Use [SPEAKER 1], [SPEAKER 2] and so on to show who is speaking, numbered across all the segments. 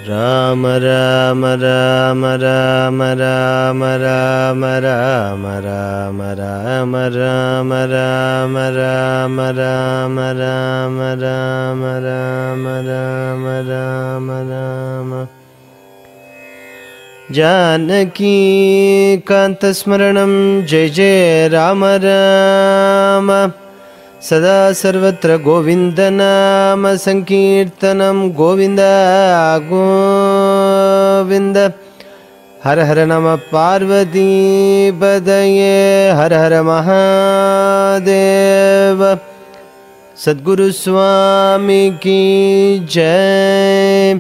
[SPEAKER 1] राम राम राम राम राम राम राम राम राम राम राम राम राम राम राम राम राम राम राम जानकी कांतस्मरणं जय जय राम राम सदा सर्वत्र गोविन्दनाम संकीर्तनं गोविन्द गोविन्द हर हर नमः पार्वती पदये हर हर महादेव सद्गुरु स्वामी की जय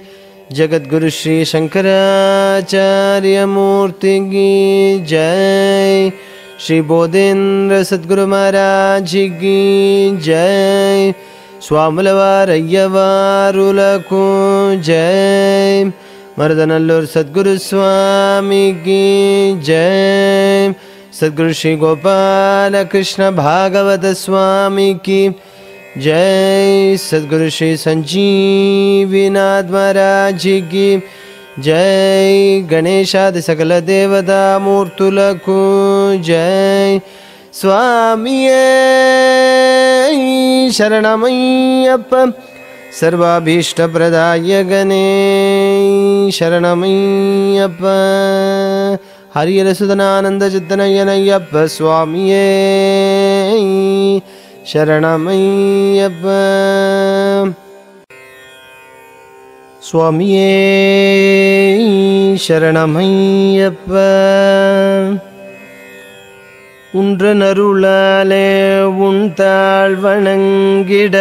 [SPEAKER 1] जगद्गुरु श्री शंकराचार्य मूर्ति की जय श्री बोधेन्द्र सद्गुरु महाराज की जय स्वामुलवारय्यवारुलकु जय मरदनल्लूर सद्गुरु स्वामी की जय सद्गुरु श्री गोपाल कृष्ण भागवत स्वामी की जय सद्गुरु श्री संजीवीनाथ महाराज की जय गणेशादि सकल देवता मूर्तुलकु जय स्वामिये शरणमय्यप्प सर्वाभीष्टप्रदाय गणे शरणमय्यप्प हरिहरसुदनानंद चित्तनयनय्यप्प स्वामिये शरणमय्यप्प स्वामिये शरणमय्यप्प உன்றனருளாலே உன் தாழ் வணங்கிட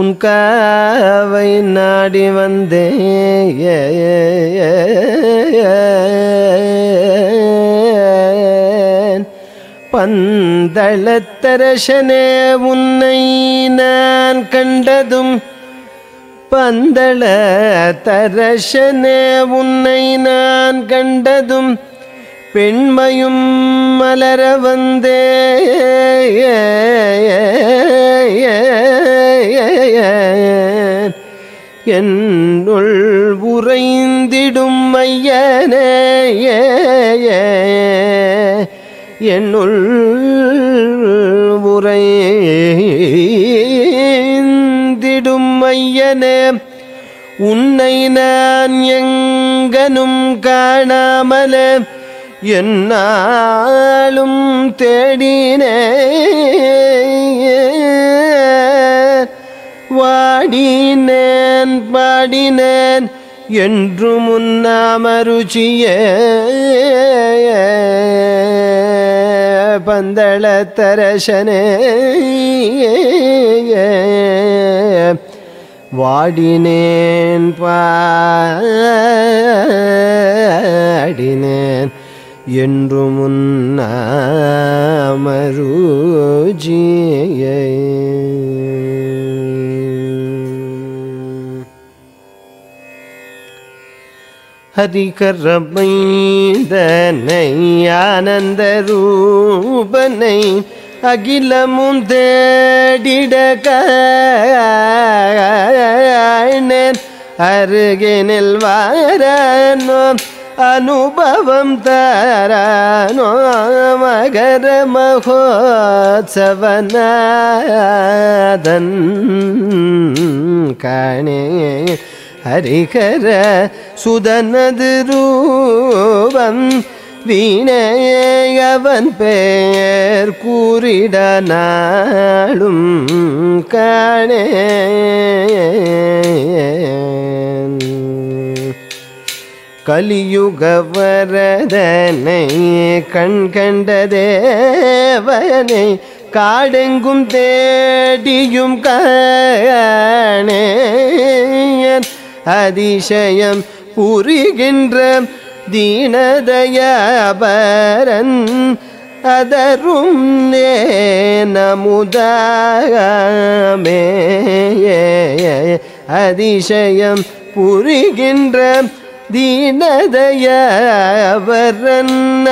[SPEAKER 1] உன் காவை நாடி வந்தேன் பந்தளத்தரசனே உன்னை நான் கண்டதும் பந்தள தரசனே உன்னை நான் கண்டதும் பெண்மையும் மலர வந்தே என்னுள் உறைந்திடும் ஐயனே என்னுள் உறைந்திடும் ஐயனே உன்னை நான் எங்கனும் காணாமலே என்னாலும் தேடினே வாடினேன் பாடினேன் என்று முன்னாமருச்சியே பந்தளத்தரசனே வாடினேன் பாடினேன் என்று முன்னாமருஜியை ஹரிகரமைந்தனை ஆனந்த ரூபனை அகிலமும் தேடிட காணேன் அருகினில் வாரானோ அனுபவம் தாரானோ மகர மகோத்சவநாதன் காணே ஹரிகர சுதனது ரூபம் வீணேயவன் பேர் கூறிட நாளும் காணே கலியுக வரதனை கண் கண்ட தேவனை காடெங்கும் தேடியும் காணேன் அதிசயம் புரிகின்ற தீனதயாபரன் அதரும் நமுதாமே அதிசயம் புரிகின்ற தீனதயாவரன்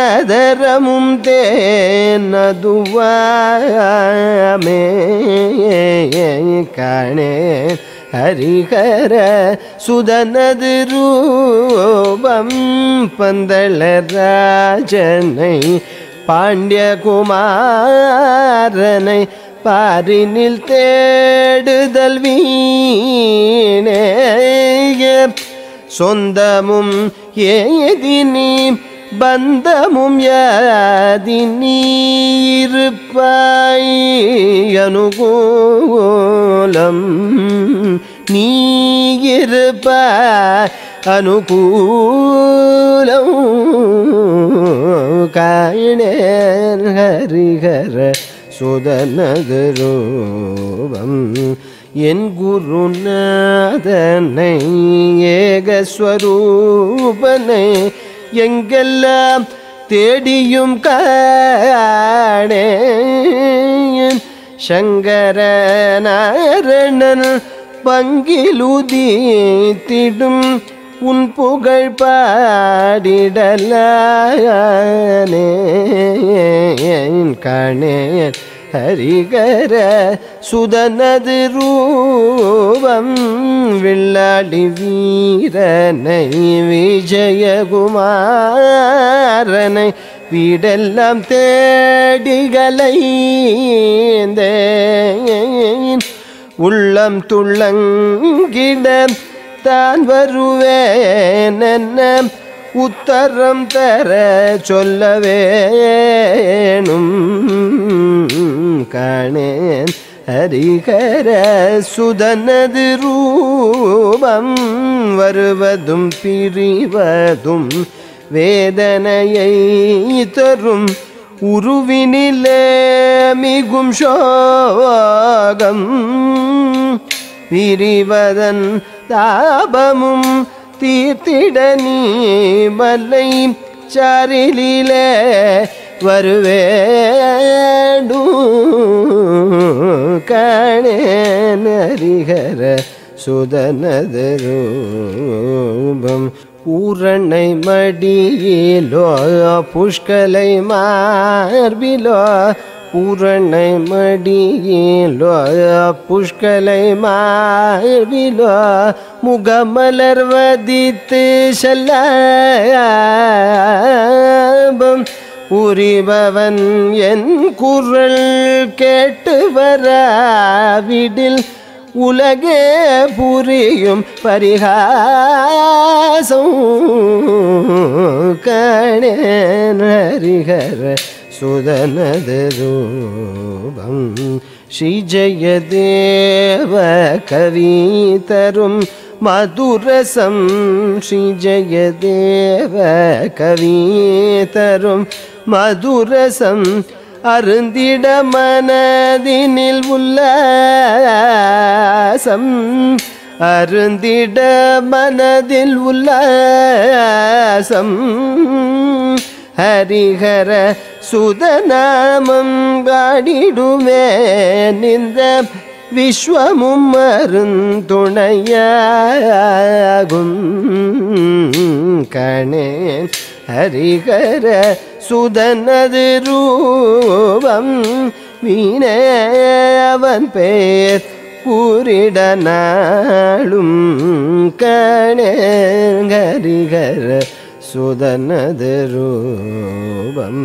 [SPEAKER 1] அதரமும் தேனதுவாமே காணே ஹரிஹர சுதனது ரூபம் பந்தளராஜனை பாண்டியகுமாரனை பாரினில் தேடுதல் வீணேய சொந்தமும் ஏதினி பந்தமும் யாதினி இருப்பாய் அனுகூலம் நீ இருப்பாய் அனுகூலம் காணேன் ஹரிஹர சுதனது ரூபம் என் குருநாதனை ஏகஸ்வரூபனை எங்கெல்லாம் தேடியும் காணேன் சங்கரநாரணன் பங்கிலுதித்திடும் உன் புகழ் பாடிடலானேன் காணேன் ஹரிஹர சுதனது ரூபம் வில்லாளி வீரனை விஜயகுமாரனை வீடெல்லாம் தேடிகலைந்தேன் உள்ளம் துள்ளங்கிட தான் வருவேன் என்ன உத்தரம் தர சொல்ல வேணும் காணேன் ஹரிஹர சுதனது ரூபம் வருவதும் பிரிவதும் வேதனையை தரும் உருவினிலே மிகும் சோகம் பிரிவதன் தாபமும் தீர்த்திட நீ மலை சாரிலே வருவேண்டும் காணேன் ஹரிஹர சுதனது ரூபம் பூரணை மடியிலோ புஷ்கலை மார்பிலோ பூரணை மடியிலோ புஷ்கலை மார்பிலோ முகமலர்வதித்து செல்லம் புரிபவன் என் குரல் கேட்டு வராவிடில் உலகே புரியும் பரிகாசம் காணேன் ஹரிஹர சுதனது ரூபம் ஸ்ரீ ஜெயதேவ கவி தரும் மதுரசம் ஸ்ரீ ஜெயதேவ கவி தரும் மதுரசம் அருந்திட மனதினில் உல்லாசம் அருந்திட மனதில் உல்லாசம் ஹரிஹர சுதநாமம் பாடிடுவேன் இந்த விஸ்வமும் அருந்துணையாகும் காணேன் ஹரிஹர சுதனது ரூபம் வீணே அவன் பேர் கூறிட நாளும் காணேன் ஹரிஹர சுதனது ரூபம்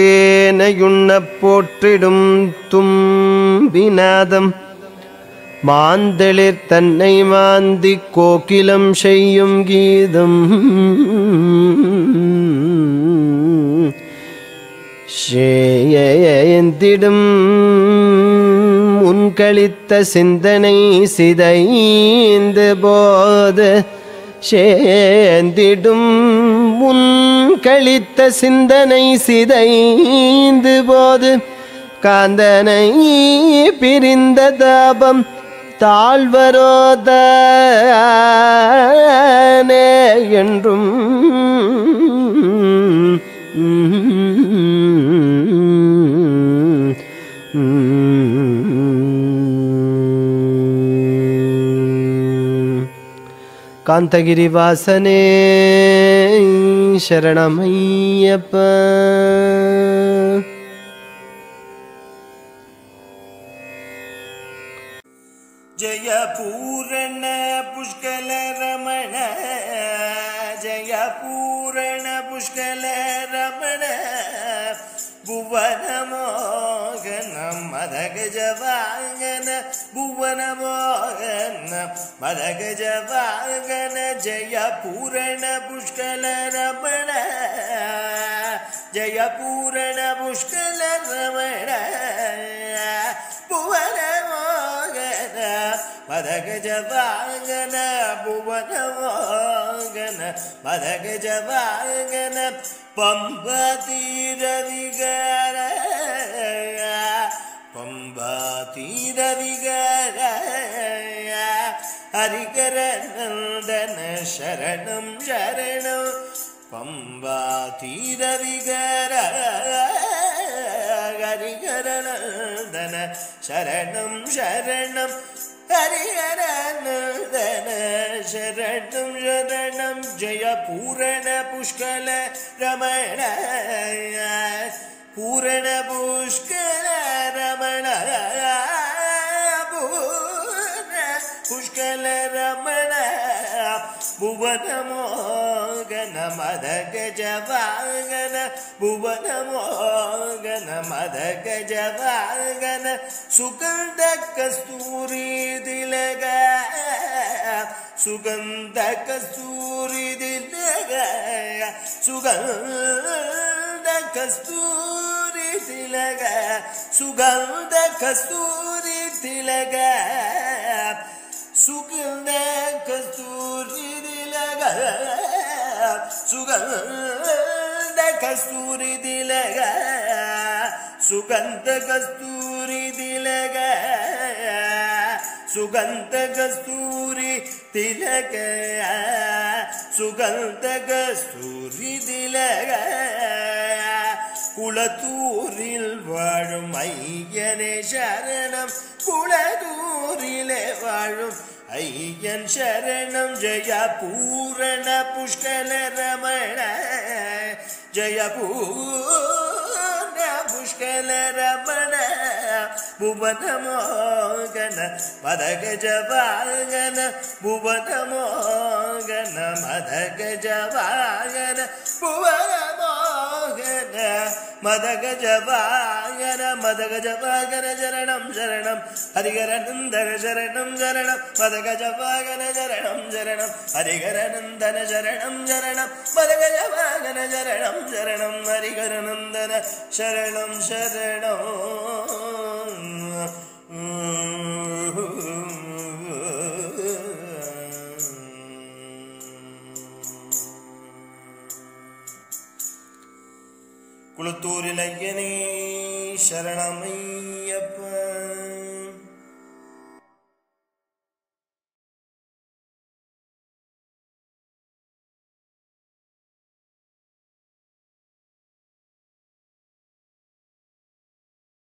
[SPEAKER 1] பூந்தளிர்த்தேனையுண்ணப் போற்றிடும் தும்பிநாதம் மாந்தளிர் தன்னை மாந்தி கோகிலம் செய்யும் கீதம் சேயந்திடும் உன்களித்த சிந்தனை சிதைந்து போது சேந்திடும் உன் கழித்த சிந்தனை சிதைந்து போது காந்தனை பிரிந்த தாபம் தாழ்வரோதானே என்றும் காந்தகிரிவாசனே சரணமையப்பா.
[SPEAKER 2] ஜய பூரண புஷ்கல ரமண, ஜய பூரண புஷ்கல ரமண, புவன மோகன மதகஜ வாகன, புவன மோகன மதகஜ வாகன, ஜய பூரண புஷ்கல ரமண, ஜய பூரண புஷ்கல ரமண, புவன மதகஜ வாகன, புவன மோகன மதகஜ வாகன, பம்பா தீர விகார, பம்பா தீர விகார, ஹரிகர நந்தன சரணம் சரணம், பம்பா தீர விகார, ஹரிகர நந்தன சரணம் சரணம், ஹரிஹர நந்தன சரணம் சரணம், ஜய பூரண புஷ்கல ரமண, பூரண புஷ்கல ரமண, பூரண புஷ்கல ரமண, புவன மோகன மதகஜ வாகன, புவன மோகன மதகஜ வாகன, சுகந்த கஸ்தூரி திலக, சுகந்த கஸ்தூரி திலக, சுகந்த கஸ்தூரி திலக, சுகந்த கஸ்தூரி திலக, சுகந்த கஸ்தூரி திலக, சுகந்த கஸ்தூரி திலக, சுகந்த கஸ்தூரி திலக, சுகந்த கஸ்தூரி திலக, சுகந்த கஸ்தூரி திலக, குளத்தூரில் வாழும் ஐயனே சரணம், குளத்தூரிலே வாழும் ஐயன் சரணம், ஜய பூரண புஷ்கல ரமண, ஜய பூரண புஷ்கல ரமண, புவன மோகன மதகஜ வாகன, புவன மோகன மதகஜ வாகன, புவன மோகன மதகஜ வாகன, மதகஜ வாகன சரணம் சரணம், ஹரிஹர நந்தன சரணம் சரணம், மதகஜ வாகன சரணம் சரணம், ஹரிஹர நந்தன சரணம் சரணம், மதகஜ வாகன சரணம் சரணம், ஹரிஹர நந்தன சரணம் சரணம். குளத்தூரில் ஐயனே சரணமையப்பா.